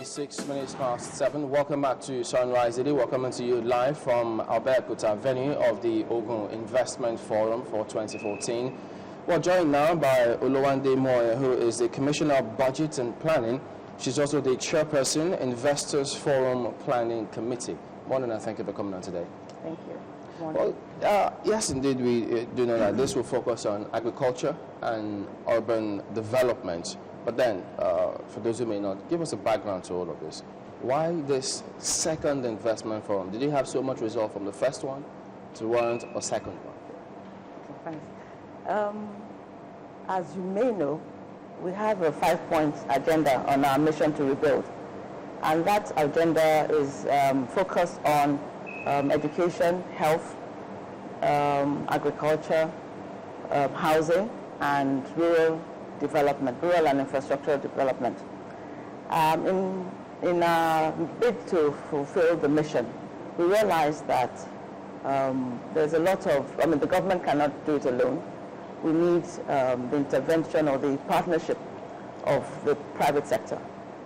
26 minutes past 7. Welcome back to Sunrise Daily. We're coming to you live from Abeokuta venue of the Ogun Investment Forum for 2014. We're joined now by Oluwande Muoyo, who is the Commissioner of Budget and Planning. She's also the Chairperson, Investors Forum Planning Committee. Morning, and thank you for coming on today. Thank you. Morning. Well, yes, indeed, we do know that this will focus on agriculture and urban development. But then, for those who may not, give us a background to all of this. Why this second investment forum? Did you have so much resolve from the first one to warrant a second one? Thanks. As you may know, we have a 5-point agenda on our mission to rebuild. And that agenda is focused on education, health, agriculture, housing, and rural development, rural and infrastructural development. In our bid to fulfill the mission, we realized that there's a lot of, the government cannot do it alone. We need the intervention or the partnership of the private sector.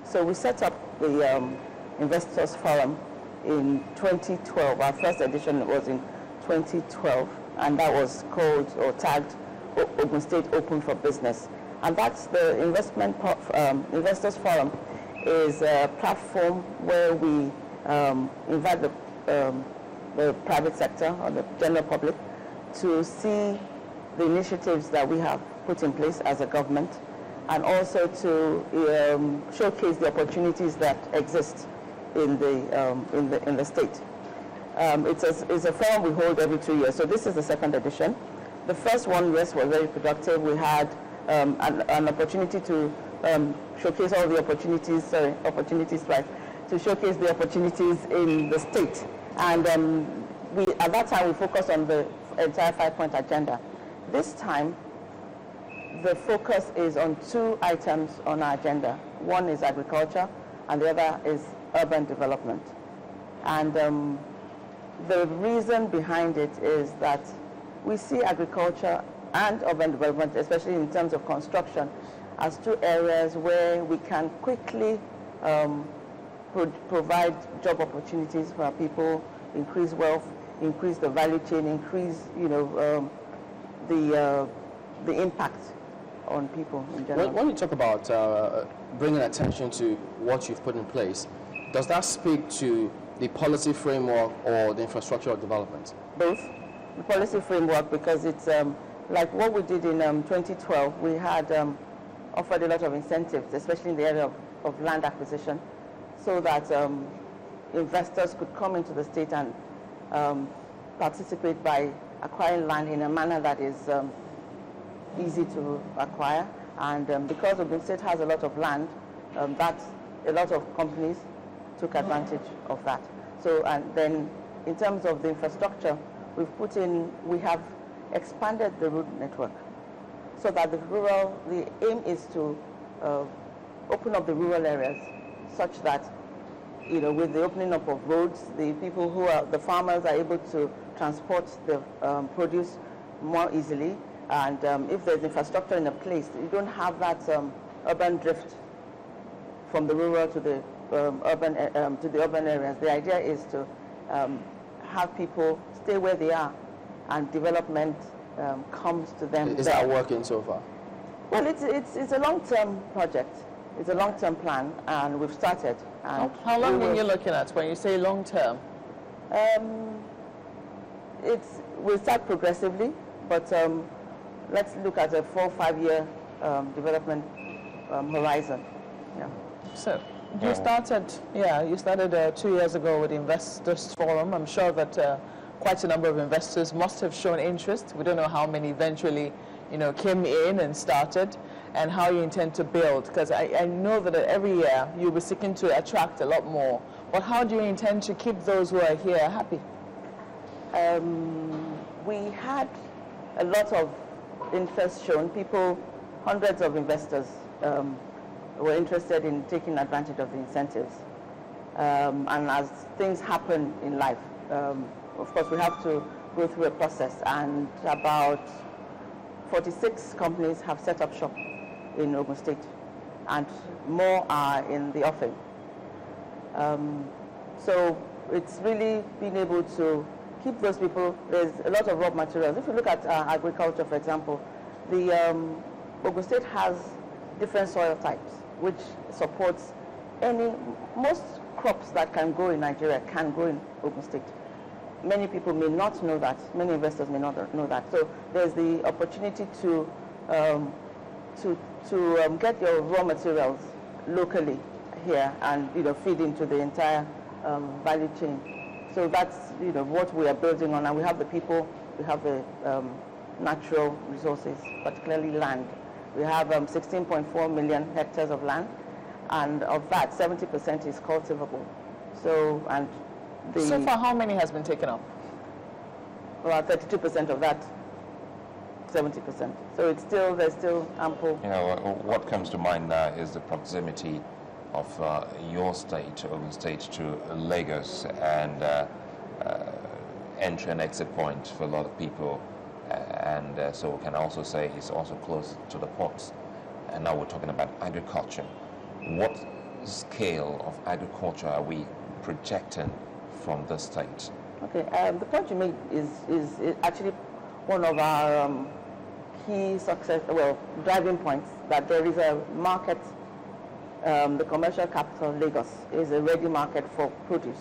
So we set up the Investors Forum in 2012. Our first edition was in 2012, and that was called or tagged Ogun State Open for Business. And that's the Investors Forum is a platform where we invite the private sector or the general public to see the initiatives that we have put in place as a government, and also to showcase the opportunities that exist in the state. It's a forum we hold every 2 years. So this is the second edition. The first one, yes, was very productive. We had an opportunity to showcase all the opportunities, to showcase the opportunities in the state. And at that time, we focused on the entire 5-point agenda. This time, the focus is on 2 items on our agenda. One is agriculture, and the other is urban development. And the reason behind it is that we see agriculture and urban development, especially in terms of construction, as 2 areas where we can quickly provide job opportunities for our people, increase wealth, increase the value chain, increase the impact on people in general. When you talk about bringing attention to what you've put in place, does that speak to the policy framework or the infrastructural development? Both. The policy framework, because it's like what we did in 2012, we had offered a lot of incentives, especially in the area of land acquisition, so that investors could come into the state and participate by acquiring land in a manner that is easy to acquire. And because Ogun State has a lot of land, a lot of companies took advantage of that. So, and then in terms of the infrastructure, we have expanded the road network so that the aim is to open up the rural areas such that, with the opening up of roads, the people the farmers are able to transport the produce more easily. And if there's infrastructure in a place, you don't have that urban drift from the rural to the urban areas. The idea is to have people stay where they are, and development comes to them. Is that working so far? Well, it's a long-term project. It's a long-term plan, and we've started. And how long are you looking at when you say long-term? We'll start progressively, but let's look at a 4 or 5 year development horizon. Yeah. So you started 2 years ago with Investors Forum. I'm sure that quite a number of investors must have shown interest. We don't know how many eventually, came in and started, and how you intend to build. Because I know that every year you'll be seeking to attract a lot more. But how do you intend to keep those who are here happy? We had a lot of interest shown. Hundreds of investors were interested in taking advantage of the incentives. And as things happen in life, of course, we have to go through a process, and about 46 companies have set up shop in Ogun State, and more are in the offing. So it's really being able to keep those people. There's a lot of raw materials. If you look at agriculture, for example, the Ogun State has different soil types, which supports most crops that can grow in Nigeria can grow in Ogun State. Many people may not know that. Many investors may not know that. So there's the opportunity to get your raw materials locally here and feed into the entire value chain. So that's what we are building on, and we have the people, we have the natural resources, particularly land. We have 16.4 million hectares of land, and of that 70% is cultivable. So so far, how many has been taken up? About 32% of that 70%. So there's still ample. What comes to mind now is the proximity of your state, Ogun State, to Lagos, and entry and exit point for a lot of people. So we can also say it's also close to the ports. And now we're talking about agriculture. What scale of agriculture are we projecting from the state? Okay, the point you made is actually one of our key driving points, that there is a market. The commercial capital, Lagos, is a ready market for produce.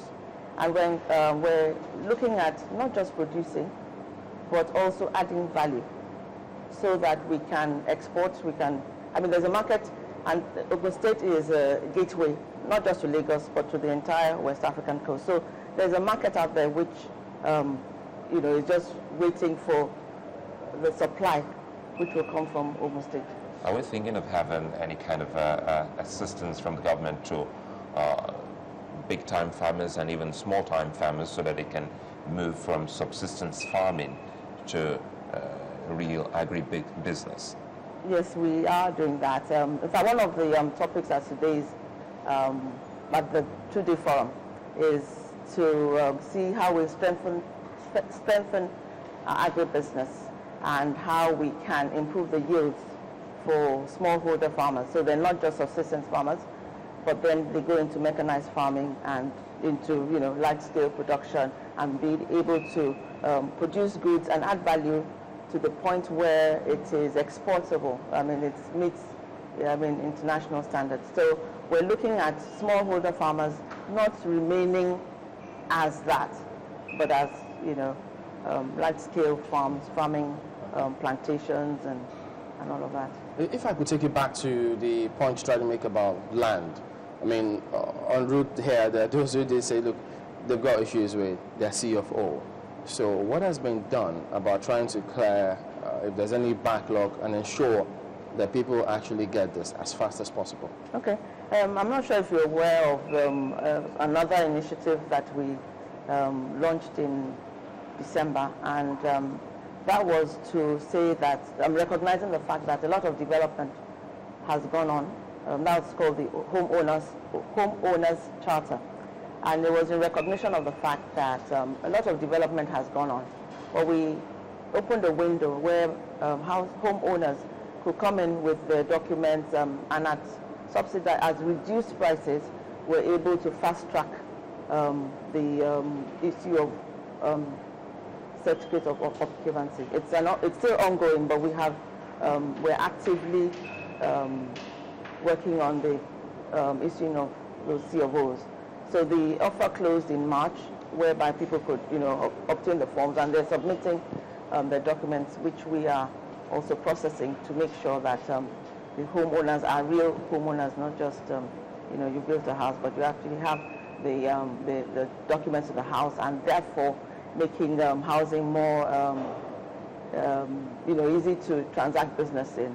And when we're looking at not just producing, but also adding value so that we can export, there's a market, and Ogun State is a gateway, not just to Lagos, but to the entire West African coast. So there's a market out there which, is just waiting for the supply, which will come from Ogun State. Are we thinking of having any kind of assistance from the government to big-time farmers and even small-time farmers so that they can move from subsistence farming to real agri-business? Yes, we are doing that. In fact, one of the topics at today's, at the 2-day forum, is to see how we strengthen our agribusiness and how we can improve the yields for smallholder farmers. So they're not just subsistence farmers, but then they go into mechanized farming and into large-scale production and be able to produce goods and add value to the point where it is exportable. It meets international standards. So we're looking at smallholder farmers not remaining as that, but as large-scale farming, plantations and all of that. If I could take you back to the point you tried to make about land. En route here, there are those who say, look, they've got issues with their CFO. So what has been done about trying to clear, if there's any backlog, and ensure that people actually get this as fast as possible? Okay. I'm not sure if you're aware of another initiative that we launched in December, and that was to say that I'm recognizing the fact that a lot of development has gone on. Now it's called the Homeowners Charter. And it was in recognition of the fact that a lot of development has gone on. But we opened a window where homeowners could come in with their documents and at reduced prices, we're able to fast track the issue of certificate of occupancy. It's still ongoing, but we're actively working on the issuing of those COOs. So the offer closed in March, whereby people could, obtain the forms, and they're submitting the documents, which we are also processing to make sure that the homeowners are real homeowners, not just, you built a house, but you actually have the documents of the house, and therefore making housing more, easy to transact business in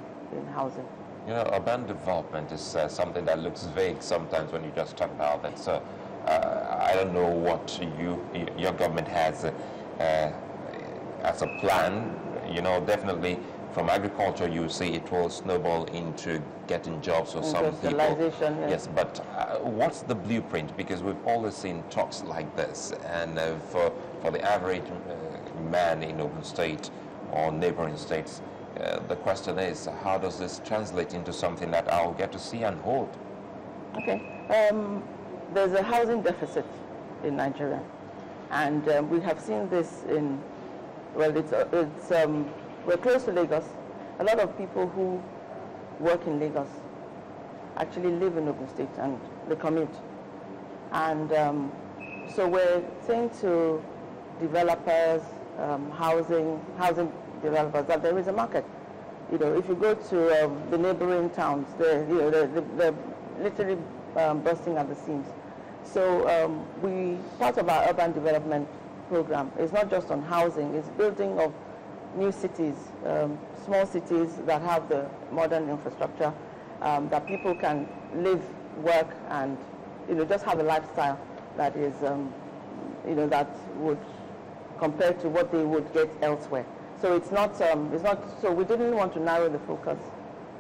housing. Urban development is something that looks vague sometimes when you just talk about it. So I don't know what your government has as a plan. Definitely from agriculture, you see it will snowball into getting jobs for some people. Yes, but what's the blueprint? Because we've always seen talks like this, and for the average man in Ogun State or neighboring states, the question is, how does this translate into something that I'll get to see and hold? Okay. there's a housing deficit in Nigeria, and we have seen this in, well, we're close to Lagos. A lot of people who work in Lagos actually live in Ogun State and they commute. And so we're saying to developers, housing developers, that there is a market. You know, if you go to the neighboring towns, they're literally bursting at the seams. So part of our urban development program is not just on housing, it's building of new cities, small cities that have the modern infrastructure, that people can live, work, and just have a lifestyle that is, that would compare to what they would get elsewhere. So it's not. So we didn't want to narrow the focus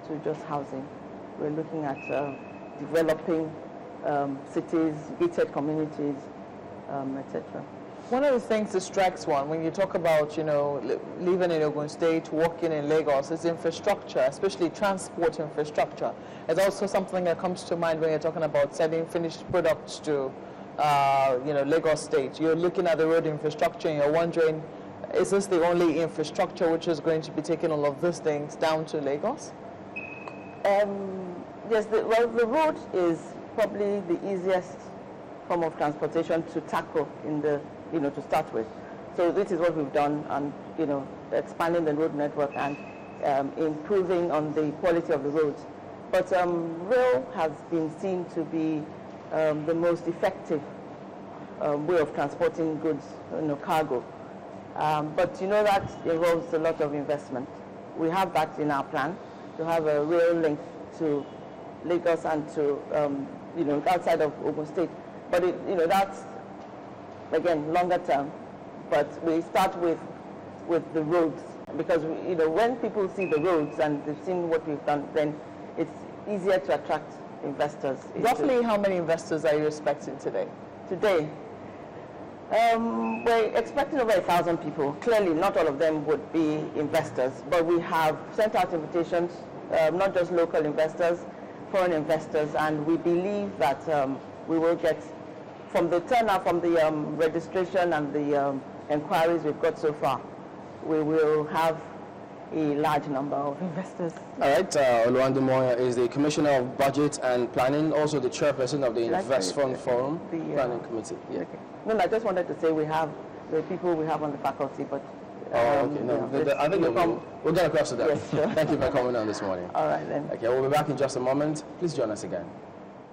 to just housing. We're looking at developing cities, gated communities, etc. One of the things that strikes one when you talk about, living in Ogun State, working in Lagos, is infrastructure, especially transport infrastructure. It's also something that comes to mind when you're talking about selling finished products to, Lagos State. You're looking at the road infrastructure and you're wondering, is this the only infrastructure which is going to be taking all of these things down to Lagos? Yes, the road is probably the easiest form of transportation to tackle to start with. So this is what we've done, and expanding the road network and improving on the quality of the roads. But rail has been seen to be the most effective way of transporting goods, cargo. But that involves a lot of investment. We have that in our plan to have a rail link to Lagos and to outside of Ogun State. But that's again longer term. But we start with the roads, because when people see the roads and they've seen what we've done, then it's easier to attract investors. Roughly how many investors are you expecting today? Today, we're expecting over 1,000 people. Clearly, not all of them would be investors, but we have sent out invitations, not just local investors, foreign investors, and we believe that we will get, from the turnout, from the registration and the inquiries we've got so far, we will have a large number of investors. All right, Oluwande Muoyo is the Commissioner of Budget and Planning, also the Chairperson of the Invest Fund Forum Planning Committee. Yeah. Okay. No, I just wanted to say we have the people we have on the faculty, but okay. No, I think we'll get across to that. Yes, sure. Thank you for coming on this morning. All right then. Okay, we'll be back in just a moment. Please join us again.